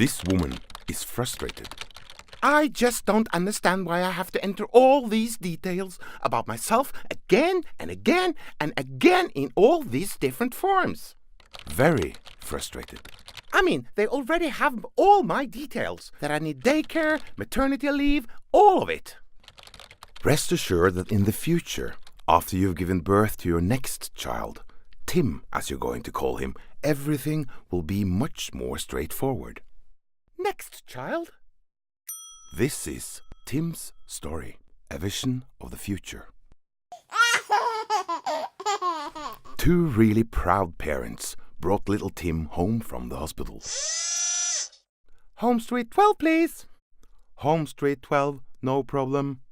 This woman is frustrated. I just don't understand why I have to enter all these details about myself again and again and again in all these different forms. Very frustrated. I mean, they already have all my details. That I need daycare, maternity leave, all of it. Rest assured that in the future, after you've given birth to your next child, Tim, as you're going to call him, everything will be much more straightforward. Next child? This is Tim's story, a vision of the future. Two really proud parents brought little Tim home from the hospital. Home Street 12, please. Home Street 12, no problem.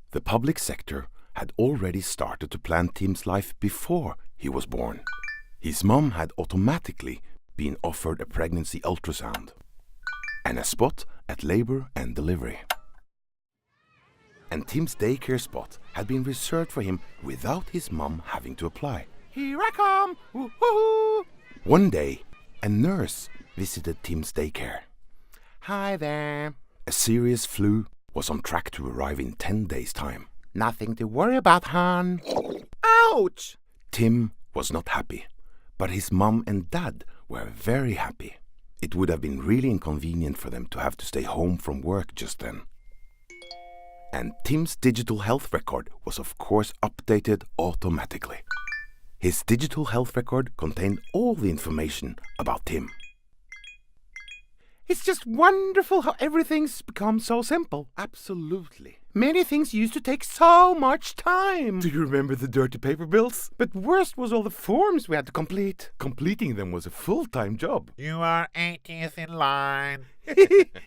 The public sector had already started to plan Tim's life before he was born. His mom had automatically been offered a pregnancy ultrasound and a spot at labor and delivery. And Tim's daycare spot had been reserved for him without his mom having to apply. Here I come! Woo-hoo-hoo. One day, a nurse visited Tim's daycare. Hi there. A serious flu was on track to arrive in 10 days' time. Nothing to worry about, hon. Ouch! Tim was not happy, but his mom and dad were very happy. It would have been really inconvenient for them to have to stay home from work just then. And Tim's digital health record was of course updated automatically. His digital health record contained all the information about Tim. It's just wonderful how everything's become so simple. Absolutely. Many things used to take so much time. Do you remember the dirty paper bills? But worst was all the forms we had to complete. Completing them was a full-time job. You are 80th in line.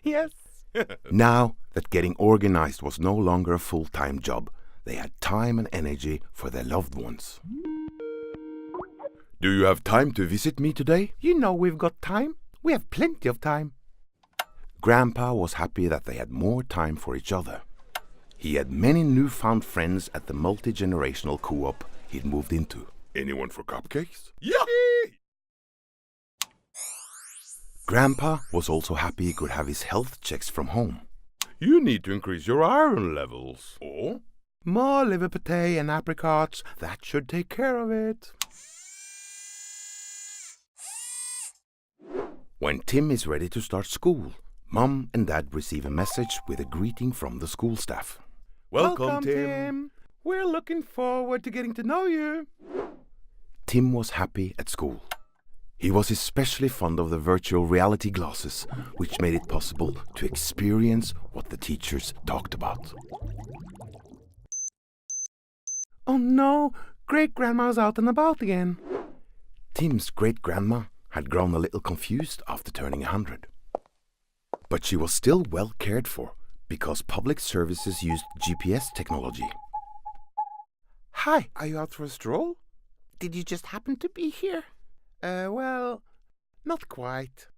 Yes. Now that getting organized was no longer a full-time job, they had time and energy for their loved ones. Do you have time to visit me today? You know we've got time. We have plenty of time. Grandpa was happy that they had more time for each other. He had many newfound friends at the multi-generational co-op he'd moved into. Anyone for cupcakes? Yeah! Grandpa was also happy he could have his health checks from home. You need to increase your iron levels. Oh? More liver pate and apricots. That should take care of it. When Tim is ready to start school, Mom and Dad receive a message with a greeting from the school staff. Welcome, Tim. We're looking forward to getting to know you. Tim was happy at school. He was especially fond of the virtual reality glasses, which made it possible to experience what the teachers talked about. Oh no, great-grandma's out and about again. Tim's great-grandma had grown a little confused after turning 100. But she was still well cared for because public services used GPS technology. Hi, are you out for a stroll? Did you just happen to be here? Well, not quite.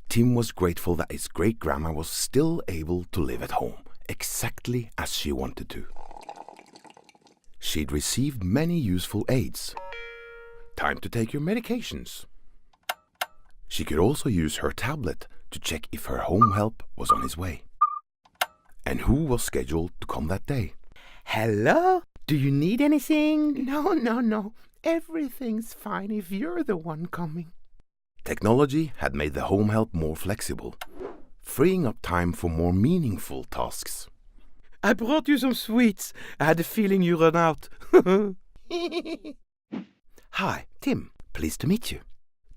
Tim was grateful that his great-grandma was still able to live at home, exactly as she wanted to. She'd received many useful aids. Time to take your medications. She could also use her tablet to check if her home help was on his way. And who was scheduled to come that day. Hello? Do you need anything? No. Everything's fine if you're the one coming. Technology had made the home help more flexible, freeing up time for more meaningful tasks. I brought you some sweets. I had a feeling you run out. Hi, Tim. Pleased to meet you.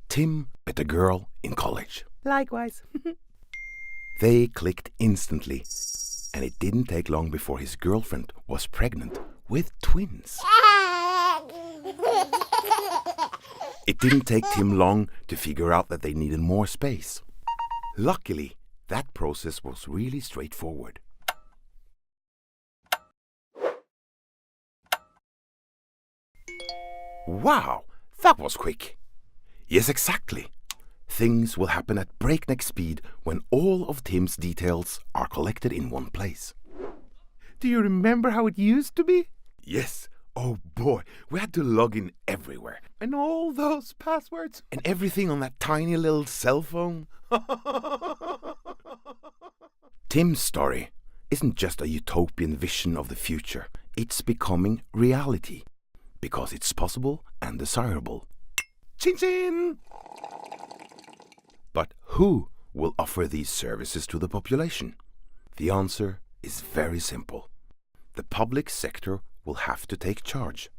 Tim met a girl in college. Likewise. They clicked instantly, and it didn't take long before his girlfriend was pregnant with twins. It didn't take Tim long to figure out that they needed more space. Luckily, that process was really straightforward. Wow, that was quick. Yes, exactly. Things will happen at breakneck speed when all of Tim's details are collected in one place. Do you remember how it used to be? Yes. Oh boy, we had to log in everywhere. And all those passwords. And everything on that tiny little cell phone. Tim's story isn't just a utopian vision of the future. It's becoming reality. Because it's possible and desirable. Chin chin! But who will offer these services to the population? The answer is very simple. The public sector will have to take charge.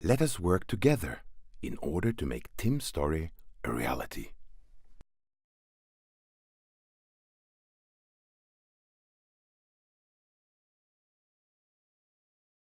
Let us work together in order to make Tim's story a reality.